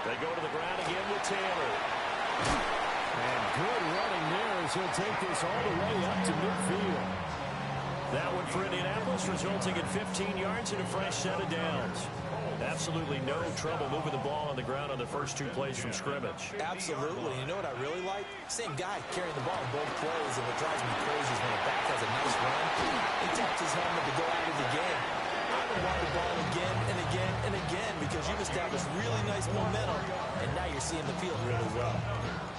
They go to the ground again with Taylor. And good running there as he'll take this all the way up to midfield. That one for Indianapolis, resulting in 15 yards and a fresh set of downs. Absolutely no trouble moving the ball on the ground on the first 2 plays from scrimmage. Absolutely. You know what I really like? Same guy carrying the ball in both plays, and what drives me crazy is when a back has a nice run, he taps his helmet to go out of the game. I would want the ball again and again and again because you've established really nice momentum, and now you're seeing the field really well.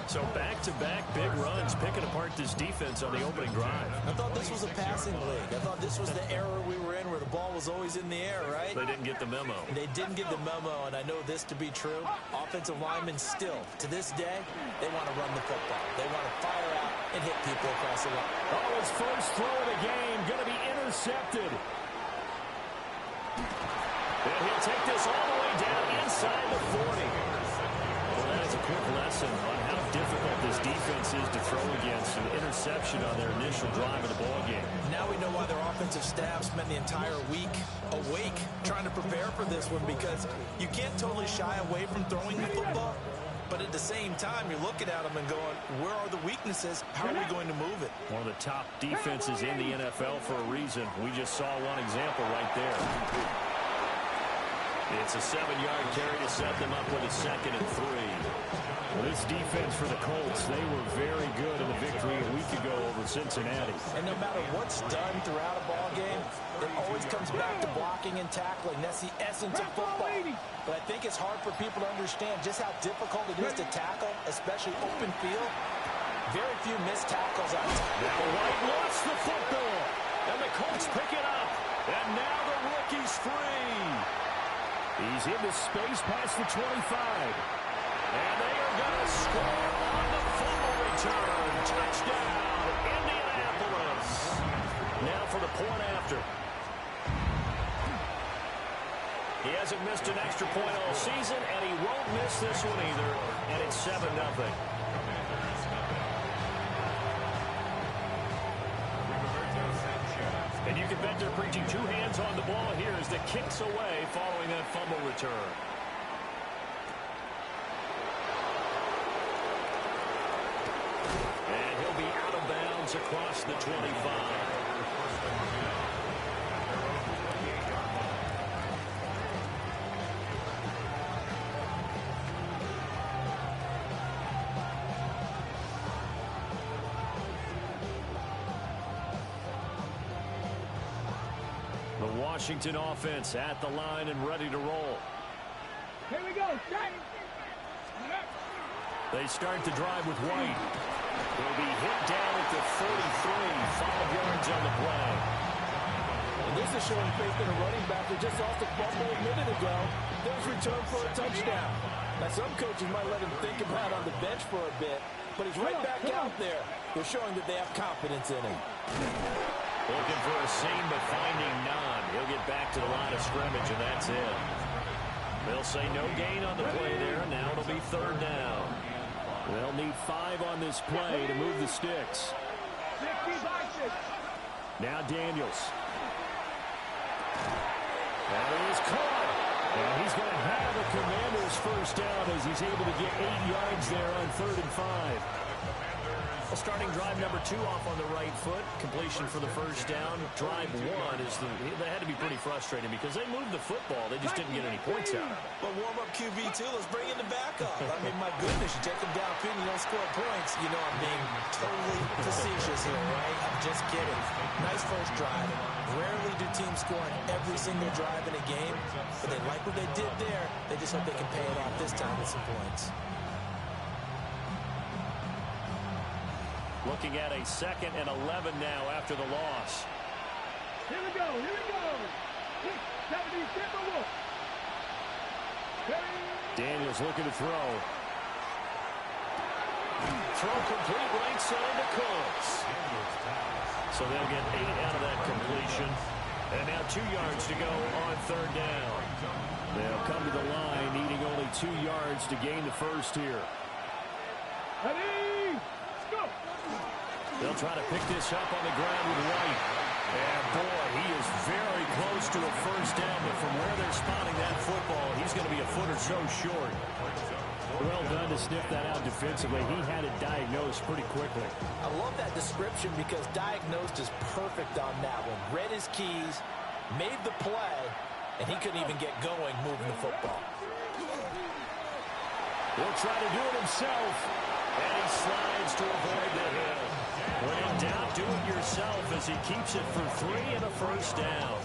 So back-to-back big runs, picking apart this defense on the opening drive. I thought this was a passing league. I thought this was the era we were in where the ball was always in the air, right? They didn't get the memo. They didn't get the memo, and I know this to be true. Offensive linemen still, to this day, they want to run the football. They want to fire out and hit people across the line. Oh, his first throw of the game going to be intercepted. And he'll take this all the way down inside the 40. Well, that is a quick lesson on how difficult this defense is to throw against. An interception on their initial drive of the ballgame. Now we know why their offensive staff spent the entire week awake trying to prepare for this one, because you can't totally shy away from throwing the football. But at the same time, you're looking at them and going, where are the weaknesses? How are we going to move it? One of the top defenses in the NFL for a reason. We just saw one example right there. It's a 7-yard carry to set them up with a 2nd and 3. Well, this defense for the Colts, they were very good in the victory a week ago over Cincinnati. And no matter what's done throughout a ball game, it always comes back to blocking and tackling. That's the essence of football. But I think it's hard for people to understand just how difficult it is to tackle, especially open field. Very few missed tackles on time. Now White lost the football, and the Colts pick it up. And now the rookie's free. He's into space past the 25. And they are going to score on the fumble return. Touchdown, Indianapolis. Now for the point after. He hasn't missed an extra point all season, and he won't miss this one either. And it's 7-0. And you can bet they're preaching 2 hands on the ball here as the kick's away following that fumble return. And he'll be out of bounds across the 25. The Washington offense at the line and ready to roll. Here we go. They start the drive with White. He'll be hit down at the 43, 5 yards on the play. And this is showing faith in a running back who just lost a fumble a minute ago. There's return for a touchdown. Now, some coaches might let him think about on the bench for a bit, but he's right back out there. They're showing that they have confidence in him. Looking for a seam, but finding none. He'll get back to the line of scrimmage, and that's it. They'll say no gain on the play there, and now it'll be 3rd down. They'll need 5 on this play to move the sticks. Now Daniels. That is caught. And he's going to have a Commander's first down as he's able to get 8 yards there on 3rd and 5. Well, starting drive number 2 off on the right foot. Completion for the first down. Drive 1 is they had to be pretty frustrating because they moved the football. They just didn't get any points out of it. But warm-up QB2, let's bring in the backup. I mean, my goodness, you take them downfield and you don't score points. You know I'm being totally facetious here, right? I'm just kidding. Nice first drive. Rarely do teams score on every single drive in a game, but they like what they did there. They just hope they can pay it off this time with some points. Looking at a 2nd and 11 now after the loss. Here we go. Here we go. Daniels looking to throw. Throw complete right side to Cooks. So they'll get 8 out of that completion. And now 2 yards to go on 3rd down. They'll come to the line needing only 2 yards to gain the first here. Ready? Go. They'll try to pick this up on the ground with White. And boy, he is very close to a first down, but from where they're spotting that football, he's going to be a foot or so short. Well done to sniff that out defensively. He had it diagnosed pretty quickly. I love that description because diagnosed is perfect on that one. Read his keys, made the play, and he couldn't even get going moving the football. He'll try to do it himself, and he slides to avoid the hit. When in doubt, do it yourself as he keeps it for 3 and a first down.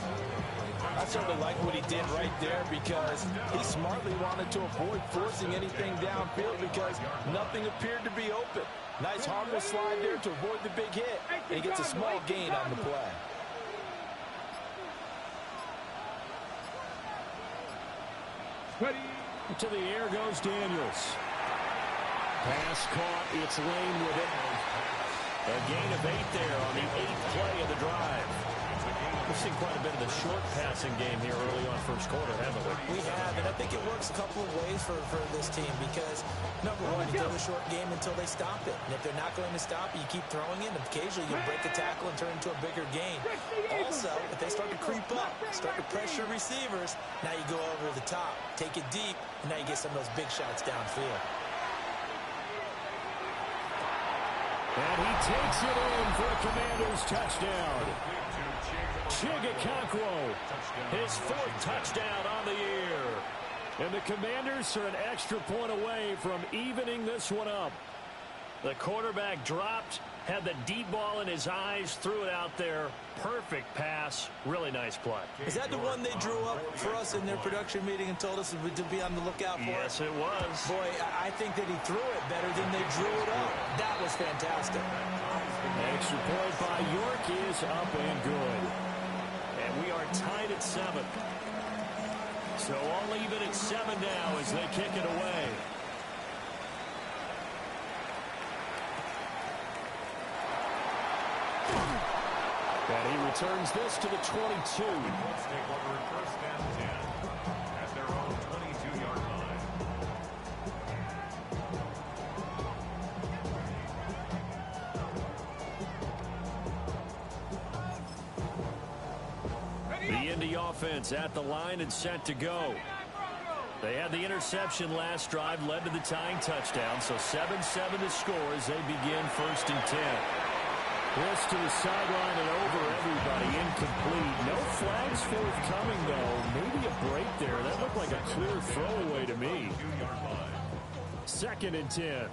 I certainly like what he did right there because he smartly wanted to avoid forcing anything downfield because nothing appeared to be open. Nice harmless slide there to avoid the big hit, and he gets a small gain on the play. Ready. To the air goes Daniels. Pass caught. It's Lane with it. A gain of 8 there on the 8th play of the drive. We've seen quite a bit of the short passing game here early on first quarter, haven't we? We have, and I think it works a couple of ways for this team because, number one, you throw the short game until they stop it. And if they're not going to stop it, you keep throwing it, and occasionally you'll break a tackle and turn into a bigger gain. Also, if they start to creep up, start to pressure receivers, now you go over the top, take it deep, and now you get some of those big shots downfield. And he takes it in for a Commanders touchdown. Chigakakwo, his 4th touchdown on the year. And the Commanders are an extra point away from evening this one up. The quarterback dropped, had the deep ball in his eyes, threw it out there. Perfect pass. Really nice play. Is that the one they drew up for us in their production meeting and told us to be on the lookout for? Yes, it was. Boy, I think that he threw it better than they drew it up. That was fantastic. Extra point by York is up and good. And we are tied at 7. So all even at 7 now as they kick it away. And he returns this to the 22. Let's take over first and 10 at their own 22-yard line. The Indy offense at the line and set to go. They had the interception last drive, led to the tying touchdown, so 7-7 to score as they begin first and 10. This to the sideline and over everybody, incomplete. No flags forthcoming, though. Maybe a break there. That looked like a clear throwaway to me. 2nd and 10.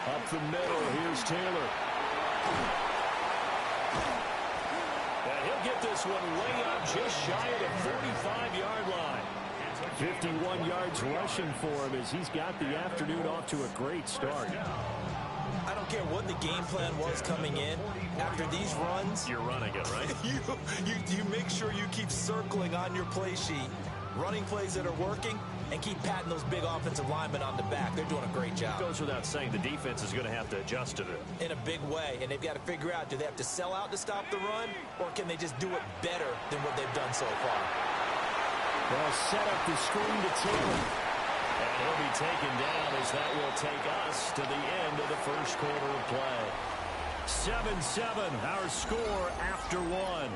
Up the middle, here's Taylor. And he'll get this one way up just shy of the 45-yard line. 51 yards rushing for him as he's got the afternoon off to a great start. I don't care what the game plan was coming in. After these runs, You're running it, right? you make sure you keep circling on your play sheet, running plays that are working, and keep patting those big offensive linemen on the back. They're doing a great job. Goes without saying the defense is going to have to adjust to it. In a big way, and they've got to figure out, do they have to sell out to stop the run, or can they just do it better than what they've done so far? They'll set up the screen to Taylor. And he'll be taken down as that will take us to the end of the first quarter of play. 7-7, our score after 1.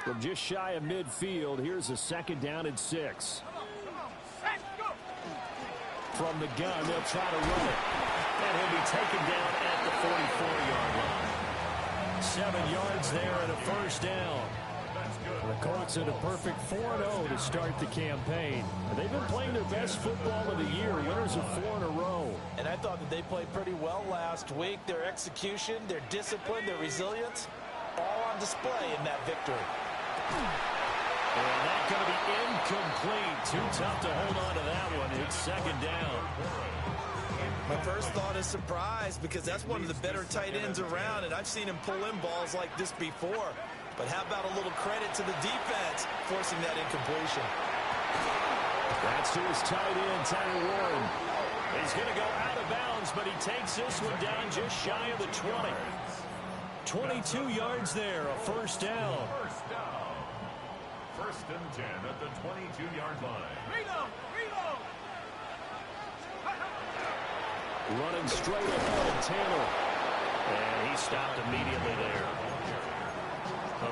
From just shy of midfield, here's a 2nd down and 6. From the gun, they'll try to run it. And he'll be taken down at the 44-yard line. 7 yards there and a first down. The Colts in a perfect 4-0 to start the campaign. And they've been playing their best football of the year, winners of 4 in a row. And I thought that they played pretty well last week. Their execution, their discipline, their resilience, all on display in that victory. And that's going to be incomplete. Too tough to hold on to that one. It's 2nd down. My first thought is surprise because that's one of the better tight ends around, and I've seen him pull in balls like this before. But how about a little credit to the defense forcing that incompletion? That's to his tight end, Tyler Warren. He's going to go out of bounds, but he takes this one down just shy of the 20. 22 yards there, a first down. First down. First and 10 at the 22-yard line. Running straight ahead, Taylor. And he stopped immediately there.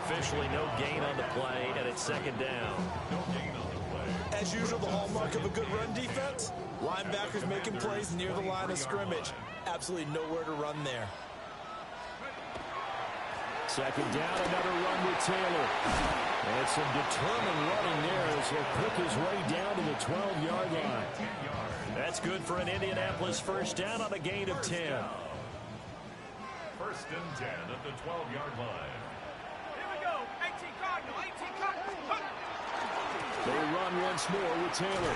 Officially no gain on the play, and it's second down. No gain on the play. As usual, the hallmark of a good run defense, linebackers making plays near the line of scrimmage. Absolutely nowhere to run there. Second down, another run with Taylor. And some determined running there as he'll pick his way down to the 12-yard line. That's good for an Indianapolis first down on a gain of 10. First and 10 at the 12-yard line. They run once more with Taylor.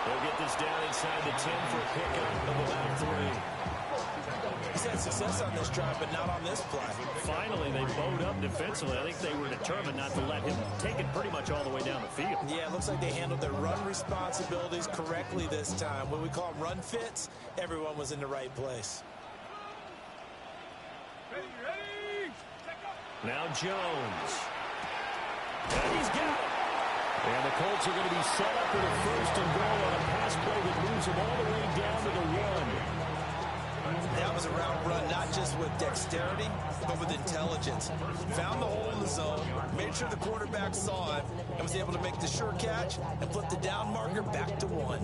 They'll get this down inside the 10 for a pickup of about 3. He's had success on this drive, but not on this play. Finally, they bowed up defensively. I think they were determined not to let him take it pretty much all the way down the field. Yeah, it looks like they handled their run responsibilities correctly this time. When we call them run fits, everyone was in the right place. Now Jones. And he's got it. And the Colts are going to be set up with a first and goal on a pass play that moves them all the way down to the 1. That was a route run, not just with dexterity, but with intelligence. Found the hole in the zone, made sure the quarterback saw it, and was able to make the sure catch and flip the down marker back to 1.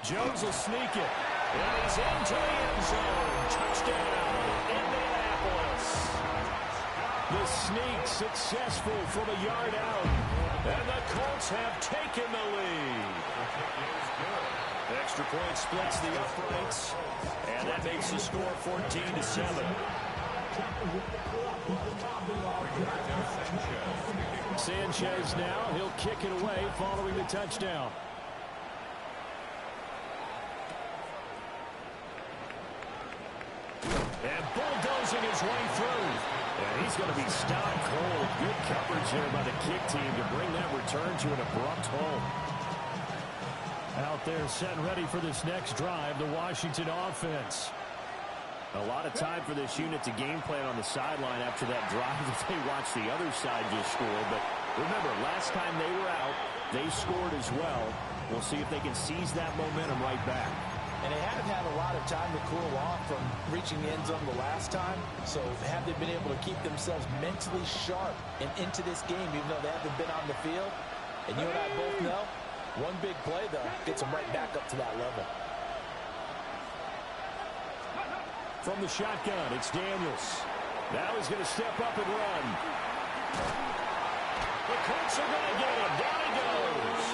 Jones will sneak it. And he's into the end zone. Touchdown, Indianapolis. The sneak successful from a yard out. And the Colts have taken the lead. Extra point splits the uprights. And that makes the score 14-7. Sanchez now. He'll kick it away following the touchdown. And bulldozing his way through. And he's going to be stopped cold. Good coverage there by the kick team to bring that return to an abrupt halt. Out there set and ready for this next drive, the Washington offense. A lot of time for this unit to game plan on the sideline after that drive that they watched the other side just score. But remember, last time they were out, they scored as well. We'll see if they can seize that momentum right back. And they haven't had a lot of time to cool off from reaching the end zone the last time. So have they been able to keep themselves mentally sharp and into this game, even though they haven't been on the field? And you and I both know, one big play, though, gets them right back up to that level. From the shotgun, it's Daniels. Now he's going to step up and run. The Colts are going to get him. Down he goes.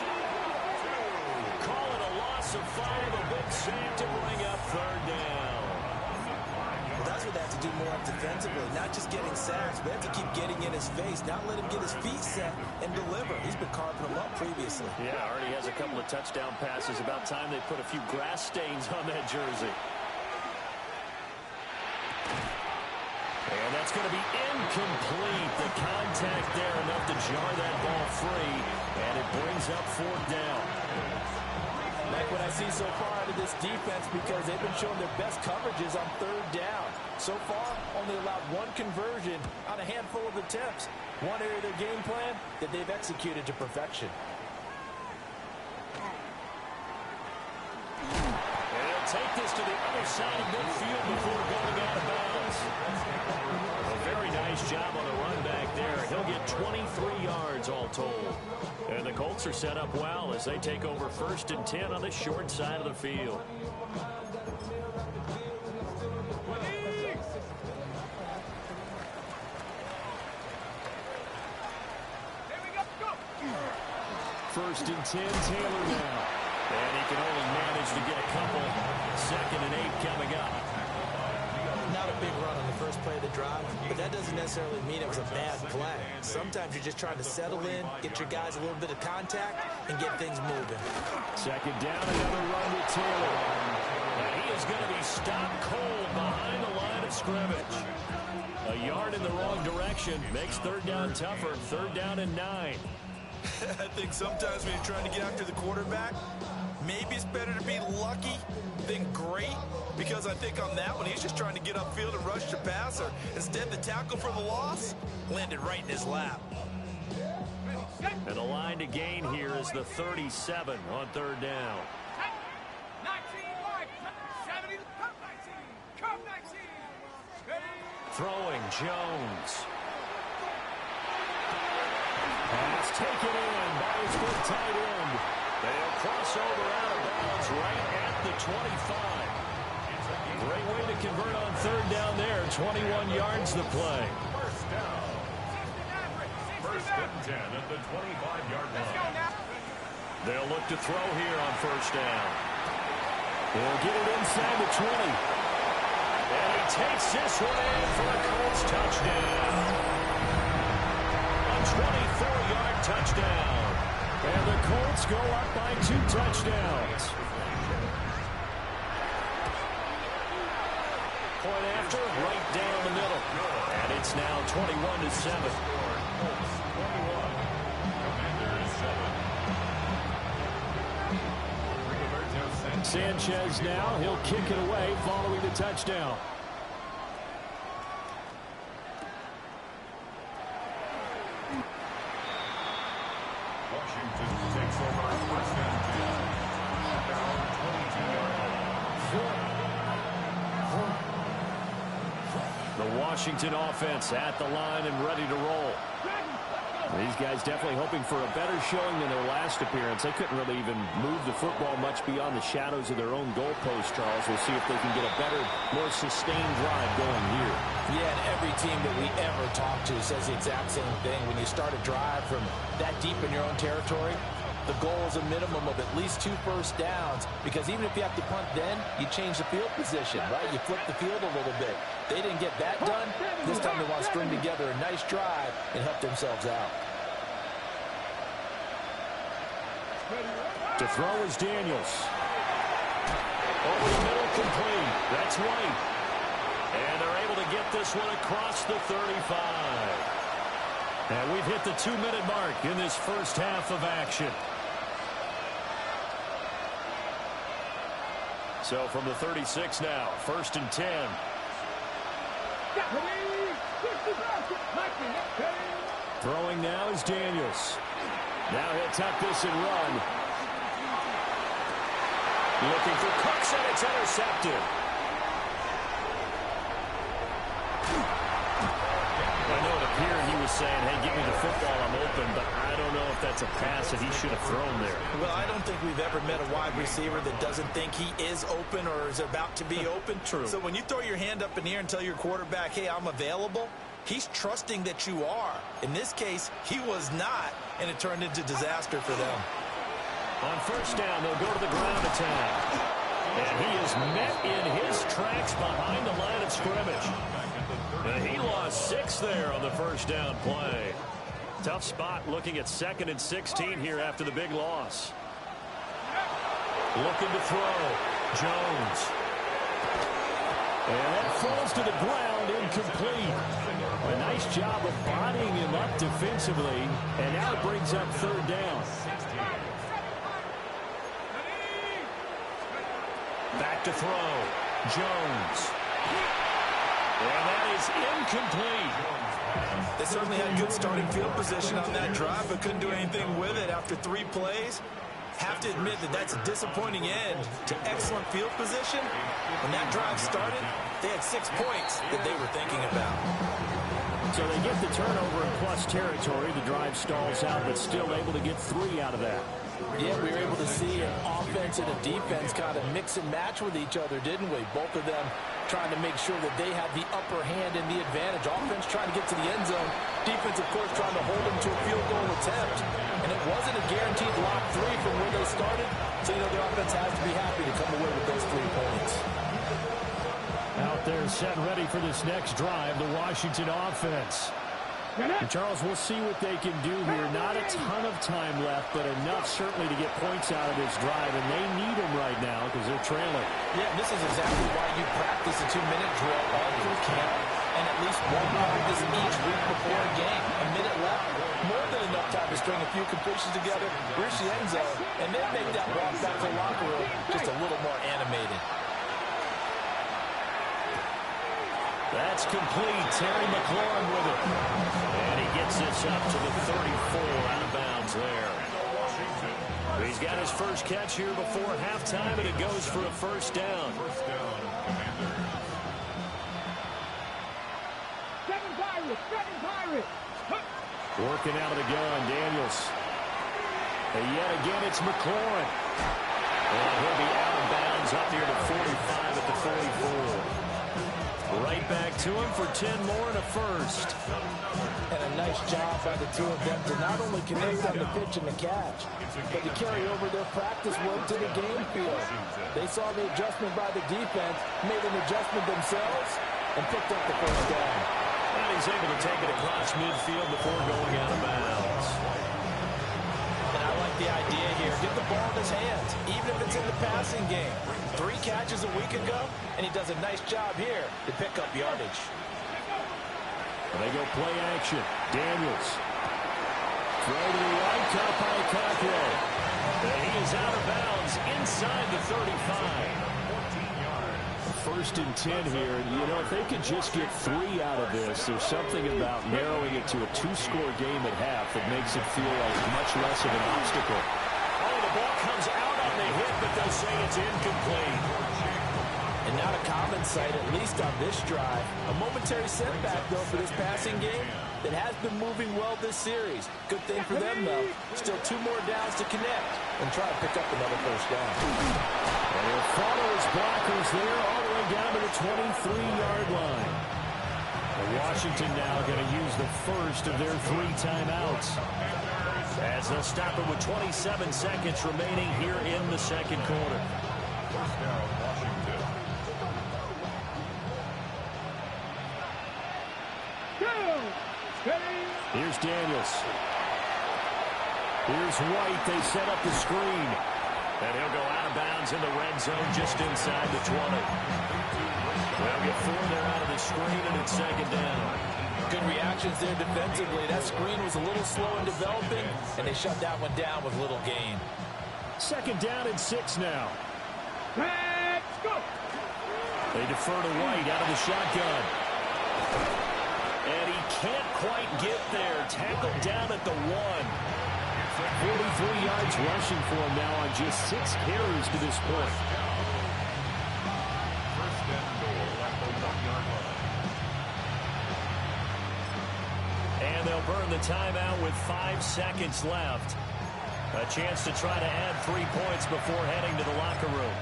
Call it a loss of 5, a big sack to bring up third down. Well, that's what they have to do more of defensively, not just getting sacks, but they have to keep getting in his face, not let him get his feet set and deliver. He's been carving them up previously. Yeah, already has a couple of touchdown passes. About time they put a few grass stains on that jersey. And that's going to be incomplete. The contact there enough to jar that ball free, and it brings up fourth down. Like what I see so far out of this defense, because they've been showing their best coverages on third down. So far, only allowed one conversion on a handful of attempts. One area of their game plan that they've executed to perfection. And they'll take this to the other side of midfield before going out of bounds. A very nice job on the run back there. He'll get 23 yards all told. And the Colts are set up well as they take over first and 10 on the short side of the field. First and 10, Taylor now. And he can only manage to get a couple. Second and 8 coming up. Not a big run on the first play of the drive, but that doesn't necessarily mean it was a bad play. Sometimes you're just trying to settle in, get your guys a little bit of contact, and get things moving. Second down, another run with Taylor. And he is going to be stopped cold behind the line of scrimmage. A yard in the wrong direction makes third down tougher. Third down and 9. I think sometimes when you're trying to get after the quarterback, maybe it's better to be lucky than great, because I think on that one, he's just trying to get upfield and rush the passer. Instead, the tackle for the loss landed right in his lap. And the line to gain here is the 37 on third down. 19, 19, 19. Throwing Jones. Pass taken in by his good tight end. They'll cross over out of bounds right at the 25. Great way to convert on third down there. 21 yards the play. First down. First and 10 at the 25-yard line. They'll look to throw here on first down. They'll get it inside the 20. And he takes this one in for a Colts touchdown. A 24-yard touchdown. And the Colts go up by 2 touchdowns. Point after, right down the middle. And it's now 21-7. Sanchez now, he'll kick it away following the touchdown. Washington takes over first and 10 at their own 22-yard line. The Washington offense at the line and ready to roll. These guys definitely hoping for a better showing than their last appearance. They couldn't really even move the football much beyond the shadows of their own goalpost, Charles. We'll see if they can get a better, more sustained drive going here. Yeah, and every team that we ever talk to says the exact same thing. When you start a drive from that deep in your own territory, the goal is a minimum of at least 2 first downs, because even if you have to punt then, you change the field position, right? You flip the field a little bit. They didn't get that done. This time they want to string together a nice drive and help themselves out. To throw is Daniels. Over the middle, complete. That's White. And they're able to get this one across the 35. And we've hit the 2-minute mark in this first half of action. So from the 36 now, first and 10. Throwing now is Daniels. Now he'll tuck this and run. Looking for Cooks, and it's intercepted. I know it appeared he was saying, hey, give me the football, I'm open, but I don't know if that's a pass that he should have thrown there. Well, I don't think we've ever met a wide receiver that doesn't think he is open or is about to be open. True. So when you throw your hand up in the air and tell your quarterback, hey, I'm available, he's trusting that you are. In this case, he was not, and it turned into disaster for them. On first down, they'll go to the ground attack. And he is met in his tracks behind the line of scrimmage. And he lost 6 there on the first down play. Tough spot looking at 2nd and 16 here after the big loss. Looking to throw. Jones. And that falls to the ground, incomplete. A nice job of bodying him up defensively. And now it brings up third down. Back to throw. Jones. And that is incomplete. They certainly had good starting field position on that drive, but couldn't do anything with it after 3 plays. Have to admit that that's a disappointing end to excellent field position. When that drive started, they had 6 points that they were thinking about. So they get the turnover in plus territory. The drive stalls out, but still able to get 3 out of that. Yeah, we were able to see an offense and a defense kind of mix and match with each other, didn't we? Both of them trying to make sure that they have the upper hand and the advantage. Offense trying to get to the end zone. Defense, of course, trying to hold them to a field goal attempt. And it wasn't a guaranteed lock 3 from where they started. So, you know, the offense has to be happy to come away with those 3 points. Out there set ready for this next drive, the Washington offense. And Charles, we'll see what they can do here. Not a ton of time left, but enough certainly to get points out of this drive, and they need them right now because they're trailing. Yeah, this is exactly why you practice a 2-minute drill all through camp, and at least one practice each week before a game. A minute left, more than enough time to string a few completions together, reach the end zone, and then make that walk back to the locker room just a little more animated. That's complete. Terry McLaurin with it. And he gets this up to the 34 out of bounds there. He's got his first catch here before halftime, and it goes for a first down. First down, Commanders. Seven Pirates. Working out of the gun, Daniels. And yet again, it's McLaurin. And he'll be out of bounds up near the 45 at the 44. Right back to him for 10 more and a first. And a nice job by the two of them to not only connect on the pitch and the catch, but to carry over their practice work to the game field. They saw the adjustment by the defense, made an adjustment themselves, and picked up the first down. And he's able to take it across midfield before going out of bounds. And I like the idea here. Get the ball in his hands, even if it's in the passing game. 3 catches a week ago, and he does a nice job here to pick up yardage. And they go play action. Daniels. Throw to the right, caught by Cockrell. And he is out of bounds inside the 35. First and 10 here. You know, if they could just get 3 out of this, there's something about narrowing it to a 2-score game at half that makes it feel like much less of an obstacle. Oh, the ball comes out on the hit, but they'll say it's incomplete. And not a common sight, at least on this drive. A momentary setback, though, for this passing game that has been moving well this series. Good thing for them, though. Still 2 more downs to connect and try to pick up another first down. And he'll follow his blockers there all the way down to the 23-yard line. And Washington now going to use the first of their 3 timeouts, as they'll stop it with 27 seconds remaining here in the second quarter. First down, Washington. Here's Daniels. Here's White. They set up the screen. And he'll go out of bounds in the red zone just inside the 20. They'll get 4 there out of the screen, and it's second down. Good reactions there defensively. That screen was a little slow in developing, and they shut that one down with little gain. Second down and 6 now. Let's go. They defer to White out of the shotgun. And he can't quite get there. Tackled down at the 1. 43 yards rushing for him now on just 6 carries to this point. First and goal at the 1-yard line. And they'll burn the timeout with 5 seconds left. A chance to try to add 3 points before heading to the locker room.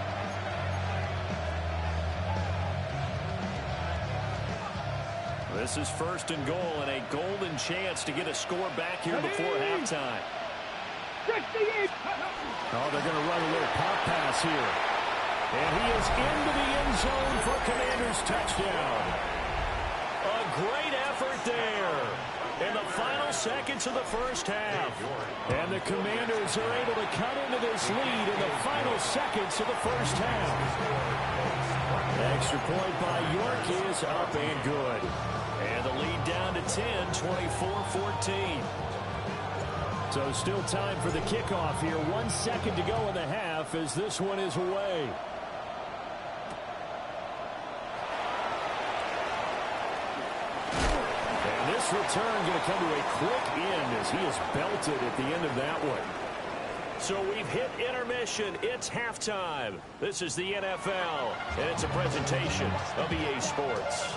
This is first and goal, and a golden chance to get a score back here before halftime. Oh, they're going to run a little pop pass here. And he is into the end zone for Commanders touchdown. A great effort there in the final seconds of the first half. And the Commanders are able to cut into this lead in the final seconds of the first half. Extra point by York is up and good. And the lead down to 10, 24-14. So still time for the kickoff here. 1 second to go in the half as this one is away. And this return going to come to a quick end as he is belted at the end of that one. So we've hit intermission. It's halftime. This is the NFL, and it's a presentation of EA Sports.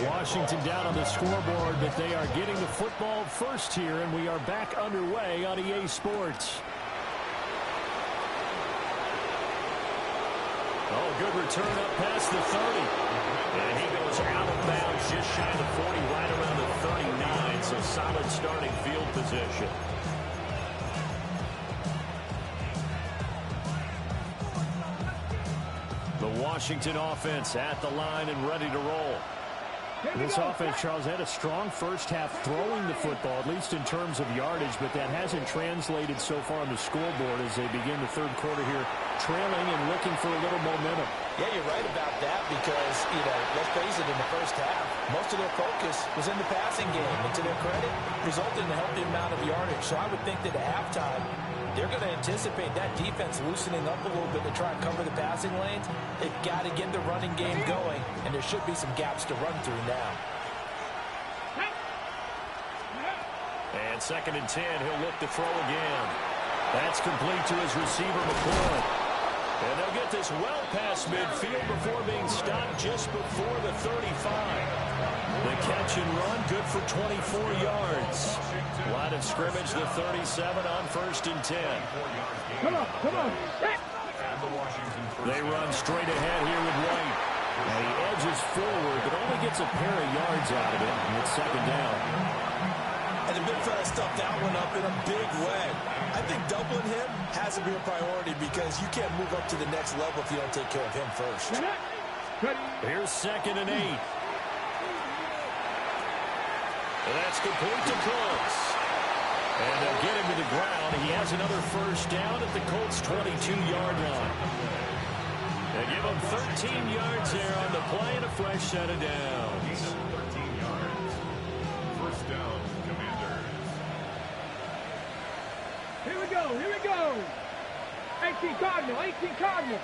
Washington down on the scoreboard, but they are getting the football first here, and we are back underway on EA Sports. Oh, good return up past the 30. And he goes out of bounds just shy of the 40, right around the 39. So solid starting field position. The Washington offense at the line and ready to roll. This offense, Charles, had a strong first half throwing the football, at least in terms of yardage, but that hasn't translated so far on the scoreboard as they begin the third quarter here, trailing and looking for a little momentum. Yeah, you're right about that because, let's face it, in the first half, most of their focus was in the passing game. And to their credit, resulted in a healthy amount of yardage. So I would think that at halftime, they're going to anticipate that defense loosening up a little bit to try and cover the passing lanes. They've got to get the running game going, and there should be some gaps to run through now. And 2nd and 10, he'll look to throw again. That's complete to his receiver, McCoy. And they'll get this well past midfield before being stopped just before the 35. The catch and run, good for 24 yards. Line of scrimmage, the 37 on 1st and 10. Come on, come on. They run straight ahead here with White. And he edges forward, but only gets a pair of yards out of it. And it's 2nd down. And the big fella stuffed that one up in a big way. I think doubling him has to be a priority because you can't move up to the next level if you don't take care of him first. Here's 2nd and 8. And that's complete to Colts. And they'll get him to the ground. He has another first down at the Colts' 22-yard line. They give him 13 yards there on the play and a fresh set of downs. 13 yards. First down, Commanders. Here we go, here we go. 18 Cardinal, 18 Cardinal.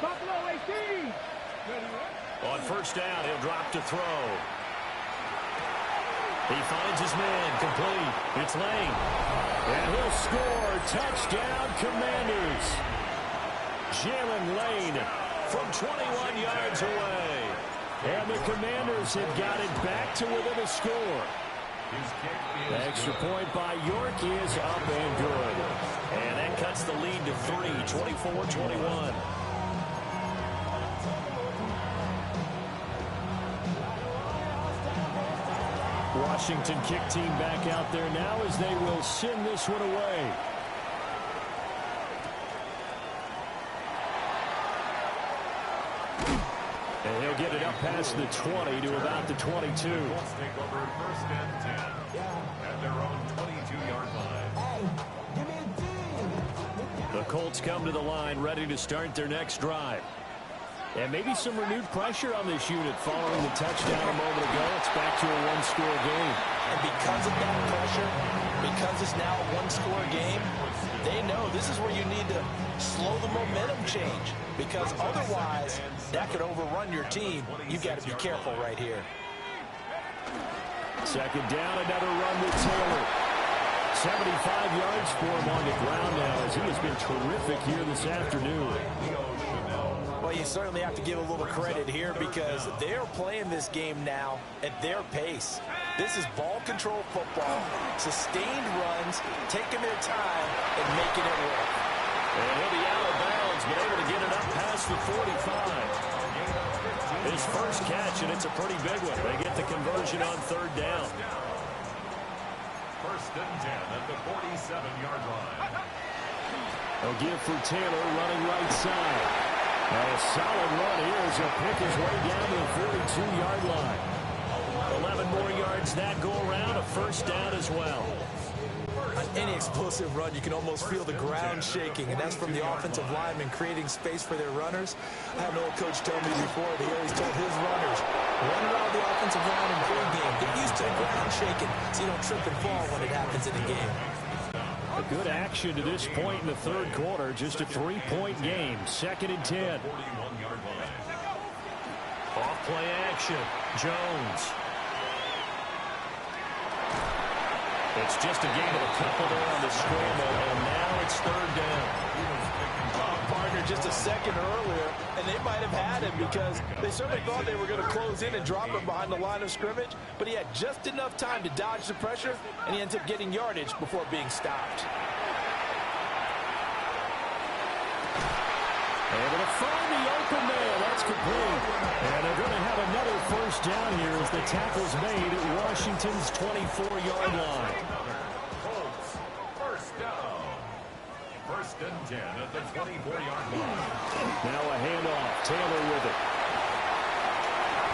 Buffalo 18. On first down, he'll drop to throw. He finds his man, complete. It's Lane. And he'll score. Touchdown, Commanders. Jalen Lane from 21 yards away. And the Commanders have got it back to within a score. The extra point by York is up and good. And that cuts the lead to 3, 24-21. Washington kick team back out there now as they will send this one away. And he'll get it up past the 20 to about the 22. Let's take over 1st and 10 at their own 22-yard line. The Colts come to the line ready to start their next drive. And maybe some renewed pressure on this unit following the touchdown a moment ago. It's back to a one-score game. And because of that pressure, because it's now a one-score game, they know this is where you need to slow the momentum change. Because otherwise, that could overrun your team. You've got to be careful right here. 2nd down, another run with Taylor. 75 yards for him on the ground now as he has been terrific here this afternoon. Well, you certainly have to give a little credit here because they're playing this game now at their pace. This is ball control football, sustained runs, taking their time and making it work. And he'll be out of bounds, but able to get it up past the 45. His first catch, and it's a pretty big one. They get the conversion on 3rd down. 1st and 10 at the 47-yard line. They'll give for Taylor running right side. A solid run here as he'll pick his way down to the 42-yard line. 11 more yards that go around, a first down as well. On any explosive run, you can almost feel the ground shaking, and that's from the offensive linemen creating space for their runners. I had an old coach tell me before that he always told his runners, run around the offensive line in pregame. Get used to the ground shaking so you don't trip and fall when it happens in the game. A good action to this point in the 3rd quarter. Just a 3-point game. 2nd and 10. 41-yard line. Off play action. Jones. It's just a game of a couple there on the scoreboard, and now it's 3rd down. Partner just a second earlier, and they might have had him because they certainly thought they were going to close in and drop him behind the line of scrimmage, but he had just enough time to dodge the pressure, and he ends up getting yardage before being stopped. Able to find the open man. That's complete. And they're going to have another first down here as the tackle's made at Washington's 24-yard line. Colts, 1st down. 1st and and 10 at the 24-yard line. Now a handoff. Taylor with it.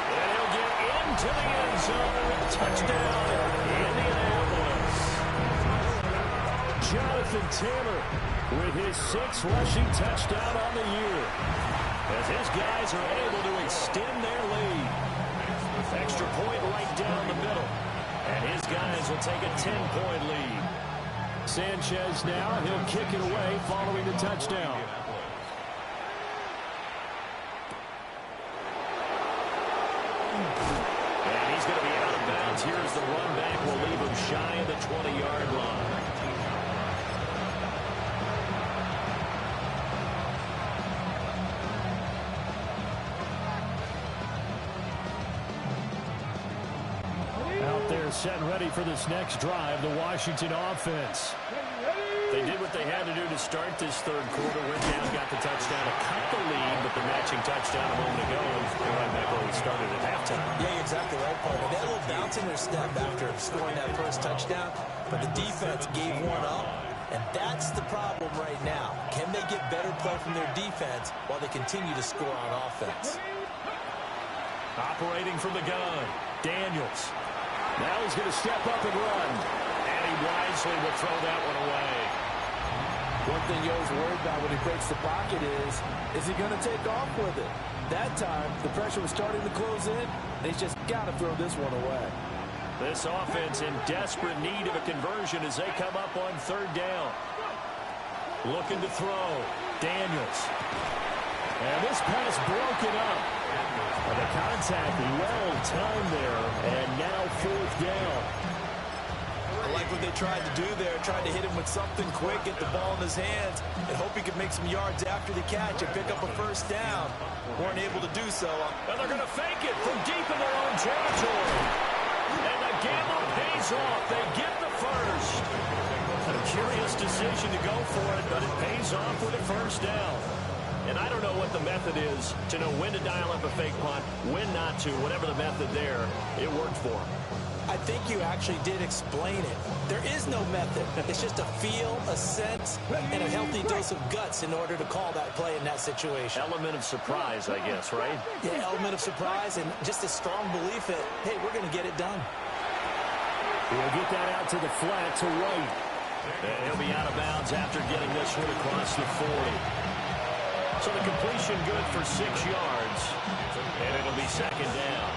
And he'll get into the end zone. Touchdown, Indianapolis. Jonathan Taylor with his 6th rushing touchdown on the year, As his guys are able to extend their lead. Extra point right down the middle. And his guys will take a 10-point lead. Sanchez now, he'll kick it away following the touchdown. And he's going to be out of bounds. Here's the run back. Will leave him shy of the 20-yard line. Out there set ready for this next drive, the Washington offense. They did what they had to do to start this third quarter. Went down, got the touchdown to cut the lead, but the matching touchdown a moment ago, and they're right back where we started at halftime. Yeah, you're exactly right, partner. They had a little bounce in their step after scoring that first touchdown, but the defense gave one up, and that's the problem right now. Can they get better play from their defense while they continue to score on offense? Operating from the gun, Daniels. Now he's going to step up and run. And he wisely will throw that one away. One thing you're always worried about when he breaks the pocket is he going to take off with it? That time, the pressure was starting to close in, and he's just got to throw this one away. This offense in desperate need of a conversion as they come up on third down. Looking to throw. Daniels. And this pass broken up. And the contact well timed there, and now 4th down. I like what they tried to do there, tried to hit him with something quick, get the ball in his hands, and hope he could make some yards after the catch and pick up a first down. Weren't able to do so. And they're going to fake it from deep in their own territory. And the gamble pays off. They get the first. A curious decision to go for it, but it pays off with a first down. And I don't know what the method is to know when to dial up a fake punt, when not to, whatever the method there, it worked for him. I think you actually did explain it. There is no method. It's just a feel, a sense, and a healthy dose of guts in order to call that play in that situation. Element of surprise, I guess, right? Yeah, element of surprise and just a strong belief that, hey, we're going to get it done. He'll get that out to the flat to White. And he'll be out of bounds after getting this one across the 40. So the completion good for 6 yards. And it'll be second down.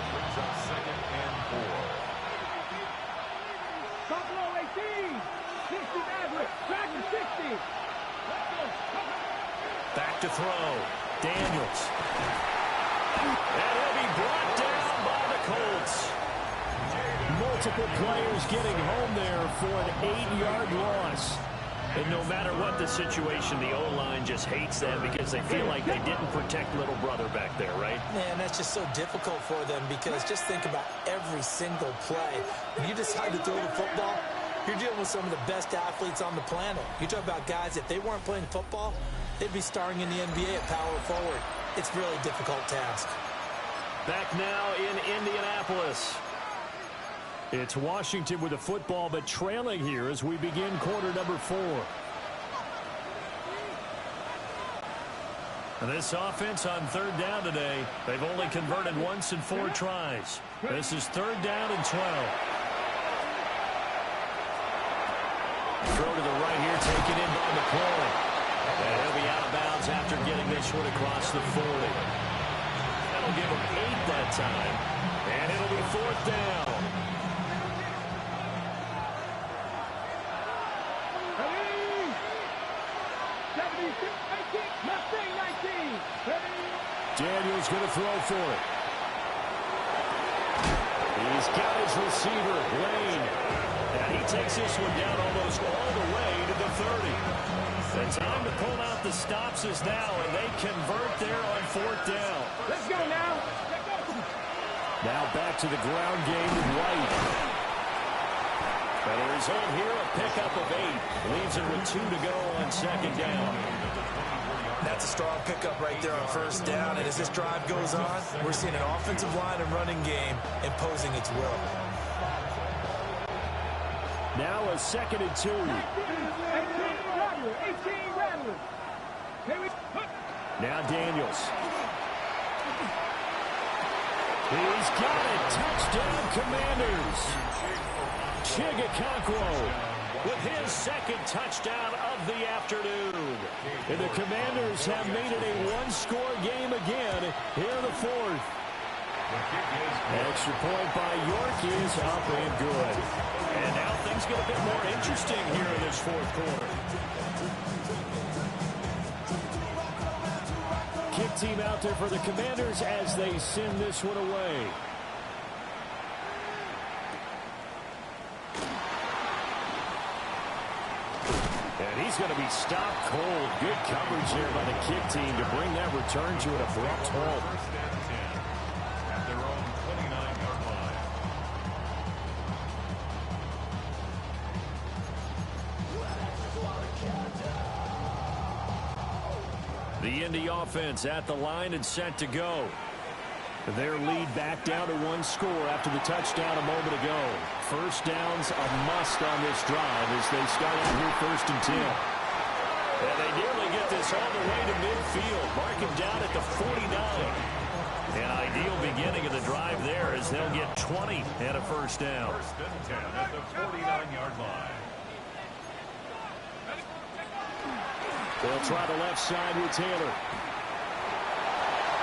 Second and 4. Buffalo 18. 60 Maverick. Back to 60. Back to throw. Daniels. And he'll be brought down by the Colts. Multiple players getting home there for an 8-yard loss. And no matter what the situation, the O-line just hates them because they feel like they didn't protect little brother back there, right? Man, that's just so difficult for them because just think about every single play. When you decide to throw the football, you're dealing with some of the best athletes on the planet. You talk about guys, if they weren't playing football, they'd be starring in the NBA at power forward. It's a really difficult task. Back now in Indianapolis. It's Washington with the football, but trailing here as we begin quarter number 4. And this offense on third down today, they've only converted once in 4 tries. This is third down and 12. Throw to the right here, taken in by McCoy. And he'll be out of bounds after getting this one across the 40. That'll give him 8 that time. And it'll be 4th down. Daniels going to throw for it. He's got his receiver, Lane. And he takes this one down almost all the way to the 30. The time to pull out the stops is now, and they convert there on 4th down. Let's go now. Now back to the ground game with White. And the result here, a pickup of 8. Leaves it with 2 to go on second down. That's a strong pickup right there on first down. And as this drive goes on, we're seeing an offensive line and running game imposing its will. Now a 2nd and 2. 18 Rattler. Now Daniels. He's got it. Touchdown, Commanders. Chigakonkwo with his second touchdown of the afternoon. And the Commanders have made it a one-score game again here in the fourth. Extra point by York is up and good. And now things get a bit more interesting here in this fourth quarter. Kick team out there for the Commanders as they send this one away. And he's going to be stopped cold. Good coverage there by the kick team to bring that return to an abrupt halt. First and 10 at their own 29-yard line. The Indy offense at the line and set to go. Their lead back down to one score after the touchdown a moment ago. First down's a must on this drive as they start out here first and 10. And they nearly get this all the way to midfield. Mark him down at the 49. An ideal beginning of the drive there as they'll get 20 and a first down. First and 10 at the 49-yard line. They'll try the left side with Taylor.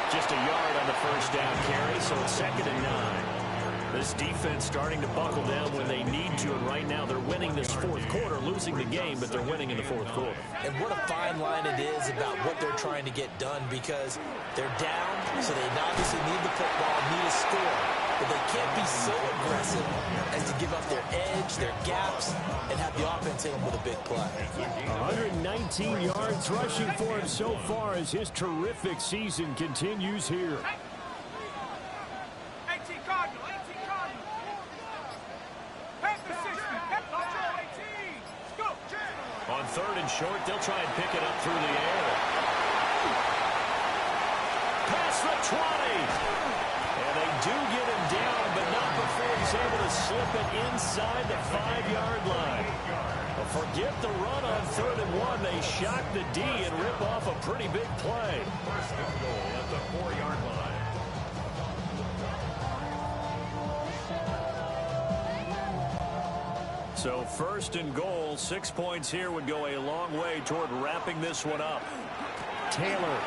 Just a yard on the first down carry, so it's 2nd and 9. This defense starting to buckle down when they need to, and right now they're winning this fourth quarter, losing the game, but they're winning in the fourth quarter. And what a fine line it is about what they're trying to get done, because they're down, so they obviously need the football, need a score. But they can't be so aggressive as to give up their edge, their gaps, and have the offense hit them with a big play. 119 yards rushing for him so far as his terrific season continues here. 18 Cardinal, 18 Cardinal. Pass the 60. Control 18. Go, Jam. On 3rd and short, they'll try and pick it up through the air. Past the 20. And they do get him down, but not before he's able to slip it inside the 5-yard line. But forget the run on 3rd and 1. They shock the D and rip off a pretty big play. First and goal at the 4-yard line. So 1st and goal, 6 points here would go a long way toward wrapping this one up. Taylor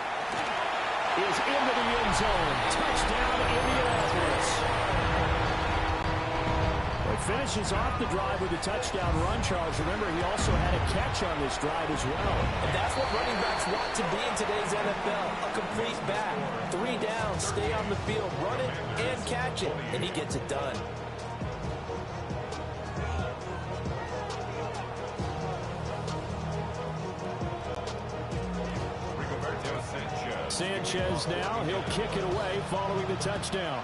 is into the end zone. Touchdown, Indianapolis. It finishes off the drive with a touchdown run, Charles. Remember, he also had a catch on this drive as well. And that's what running backs want to be in today's NFL. A complete back. 3 down, stay on the field, run it and catch it. And he gets it done. Sanchez now, he'll kick it away following the touchdown.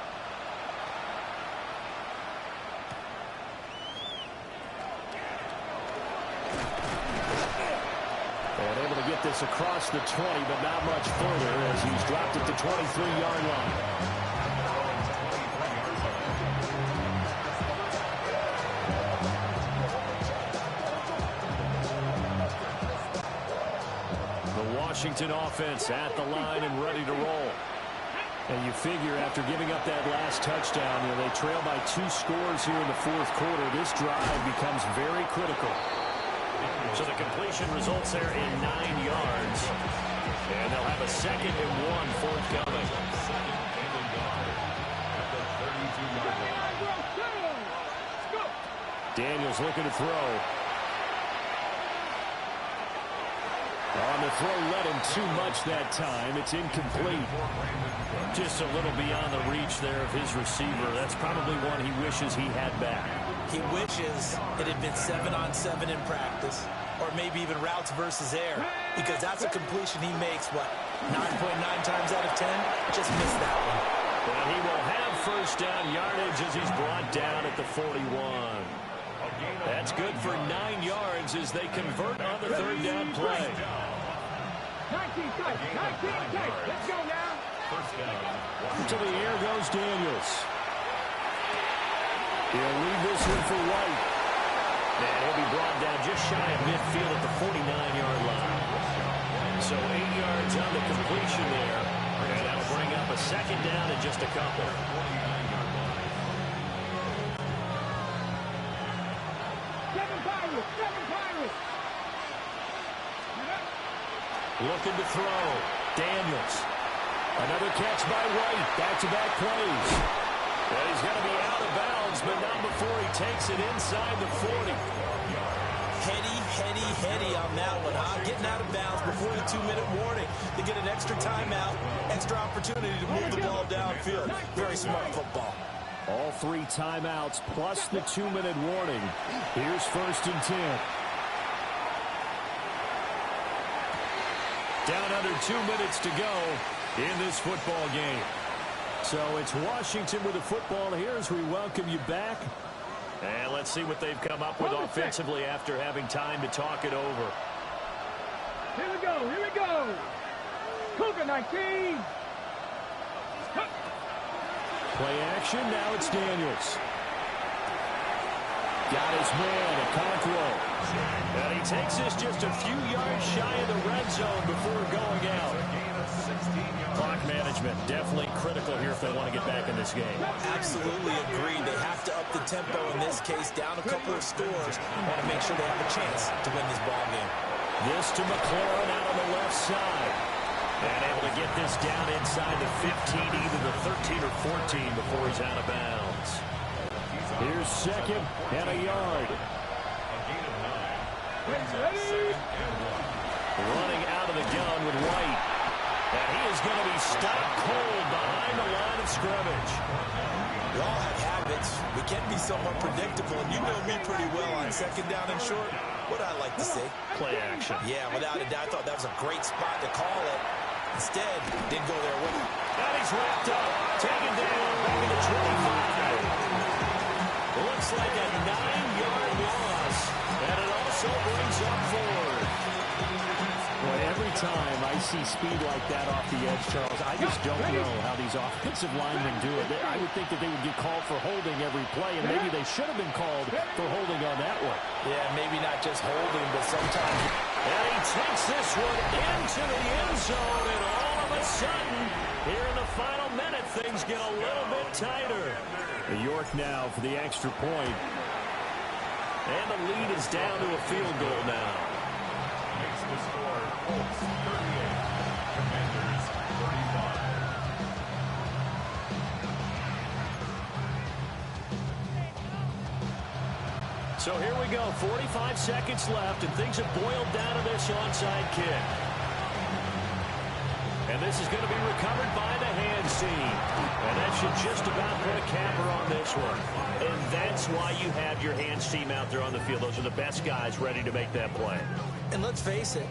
And able to get this across the 20, but not much further as he's dropped it to 23-yard line. Washington offense at the line and ready to roll. And you figure after giving up that last touchdown, they trail by 2 scores here in the fourth quarter. This drive becomes very critical. So the completion results there in 9 yards. And they'll have a 2nd and 1 forthcoming. Daniels looking to throw. On the throw, led him too much that time. It's incomplete. Just a little beyond the reach there of his receiver. That's probably one he wishes he had back. He wishes it had been 7-on-7 in practice, or maybe even routes versus air, because that's a completion he makes, what, 9.9 times out of 10? Just missed that one. And he will have first down yardage as he's brought down at the 41. That's good for 9 yards as they convert on the 3rd down play. 19 takes. Let's go now. First down. To the air goes Daniels. He'll leave this one for White. And he'll be brought down just shy of midfield at the 49-yard line. So 8 yards on the completion there. And that'll bring up a second down in just a couple. Seven Pirates. Looking to throw. Daniels. Another catch by White. Back-to-back plays. Well, he's going to be out of bounds, but not before he takes it inside the 40. Heady on that one, huh? Getting out of bounds before the 2-minute warning to get an extra timeout, extra opportunity to move the ball downfield. Very smart football. All 3 timeouts plus the 2-minute warning. Here's 1st and 10. Down under 2 minutes to go in this football game. So it's Washington with the football here as we welcome you back. And let's see what they've come up with offensively after having time to talk it over. Here we go. Cougar 19. Play action, now it's Daniels. Got his man, Okonkwo. And he takes this just a few yards shy of the red zone before going out. Clock management definitely critical here if they want to get back in this game. Absolutely agreed. They have to up the tempo in this case, down a couple of scores. Want to make sure they have a chance to win this ball game. This to McLaurin out on the left side. And able to get this down inside the 15, either the 13 or 14 before he's out of bounds. Here's second and a yard. Running out of the gun with White. And he is going to be stopped cold behind the line of scrimmage. We all have habits. We can be somewhat predictable, and you know me pretty well on 2nd down and short. What I like to say? Play action. Yeah, without a doubt, I thought that was a great spot to call it. Instead, didn't go there with it. And he's wrapped up. Taken down back at the 25. Looks like a 9-yard loss. And it also brings up 4. Boy, every time I see speed like that off the edge, Charles, I just don't know how these offensive linemen do it. I would think that they would get called for holding every play, and maybe they should have been called for holding on that one. Yeah, maybe not just holding, but sometimes. And he takes this one into the end zone, and all of a sudden, here in the final minute, things get a little bit tighter. York now for the extra point. And the lead is down to a field goal now. Makes the score Colts 38, Commanders 35. So here we go, 45 seconds left, and things have boiled down to this onside kick. And this is going to be recovered by the hands team. And that should just about put a capper on this one. And that's why you have your hands team out there on the field. Those are the best guys ready to make that play. And let's face it,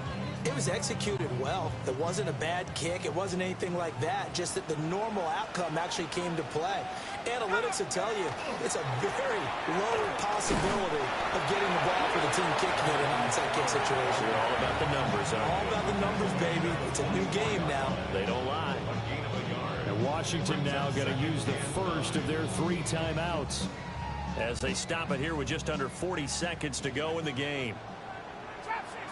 it was executed well. It wasn't a bad kick. It wasn't anything like that. Just that the normal outcome actually came to play. Analytics will tell you it's a very low possibility of getting the ball for the team kicking it in an onside kick situation. We're all about the numbers, aren't we? All about the numbers, baby. It's a new game now. They don't lie. And Washington now going to use the first of their 3 timeouts as they stop it here with just under 40 seconds to go in the game. Trap 60.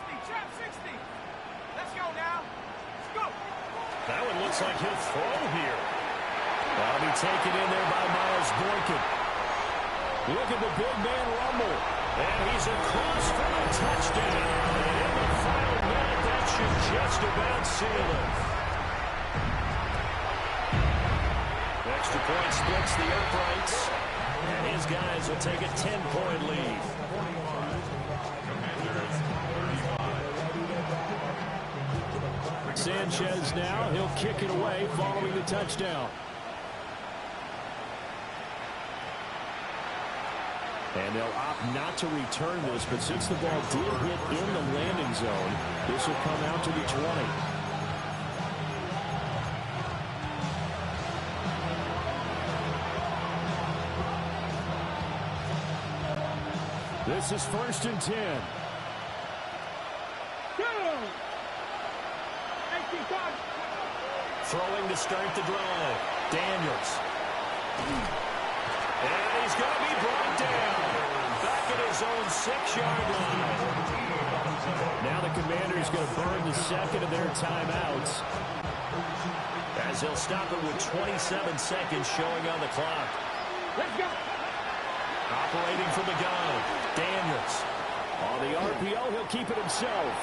Let's go now. Let's go. That one looks like he'll throw here. That'll be taken in there by Miles Boykin. Look at the big man rumble. And he's across for a touchdown. And in the final minute, that should just about seal it. Extra point splits the uprights. And his guys will take a 10-point lead. Sanchez now, he'll kick it away following the touchdown. And they'll opt not to return this, but since the ball did hit in the landing zone, this will come out to the 20. This is 1st and 10. Throwing to start the drive. Daniels. And he's going to be brought down back at his own 6-yard line. Now the Commanders is going to burn the second of their timeouts, as they'll stop it with 27 seconds showing on the clock. Let's go. Operating from the gun, Daniels. On the RPO, he'll keep it himself.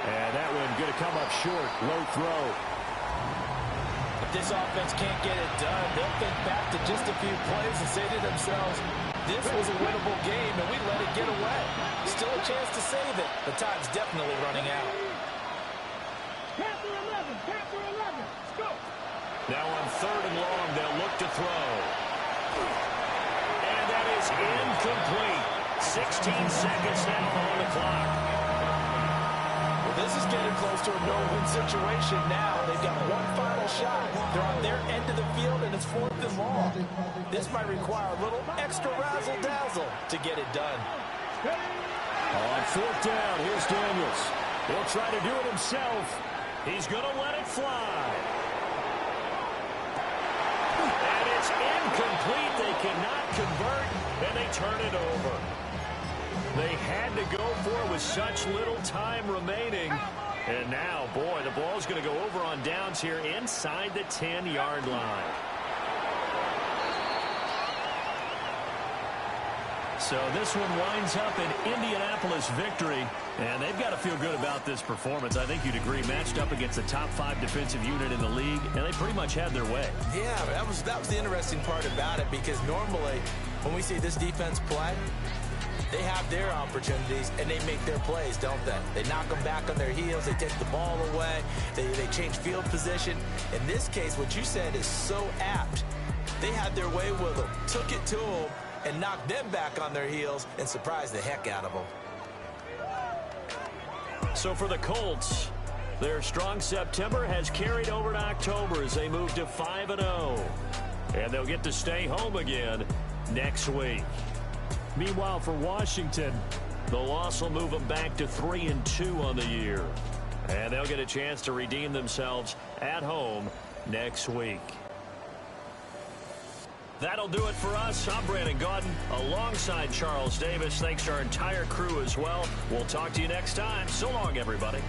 And that one going to come up short. Low throw. If this offense can't get it done, they'll think back to just a few plays and say to themselves, this was a winnable game, and we let it get away. Still a chance to save it, but time's definitely running out. Panther 11, Panther 11. Let's go. Now on 3rd and long, they'll look to throw. And that is incomplete. 16 seconds now on the clock. Well, this is getting close to a no-win situation now. They've got one final shot. They're on their end of the field, and it's 4th and long. This might require a little extra razzle-dazzle to get it done. On 4th down, here's Daniels. He'll try to do it himself. He's going to let it fly. And it's incomplete. They cannot convert, and they turn it over. They had to go for it with such little time remaining. And now, boy, the ball's going to go over on downs here inside the 10-yard line. So this one winds up an Indianapolis victory, and they've got to feel good about this performance. I think you'd agree, matched up against a top 5 defensive unit in the league, and they pretty much had their way. Yeah, that was the interesting part about it, because normally when we see this defense play, they have their opportunities, and they make their plays, don't they? They knock them back on their heels. They take the ball away. They change field position. In this case, what you said is so apt. They had their way with them, took it to them, and knocked them back on their heels and surprised the heck out of them. So for the Colts, their strong September has carried over to October as they move to 5-0. And they'll get to stay home again next week. Meanwhile, for Washington, the loss will move them back to 3-2 on the year. And they'll get a chance to redeem themselves at home next week. That'll do it for us. I'm Brandon Gaudin alongside Charles Davis. Thanks to our entire crew as well. We'll talk to you next time. So long, everybody.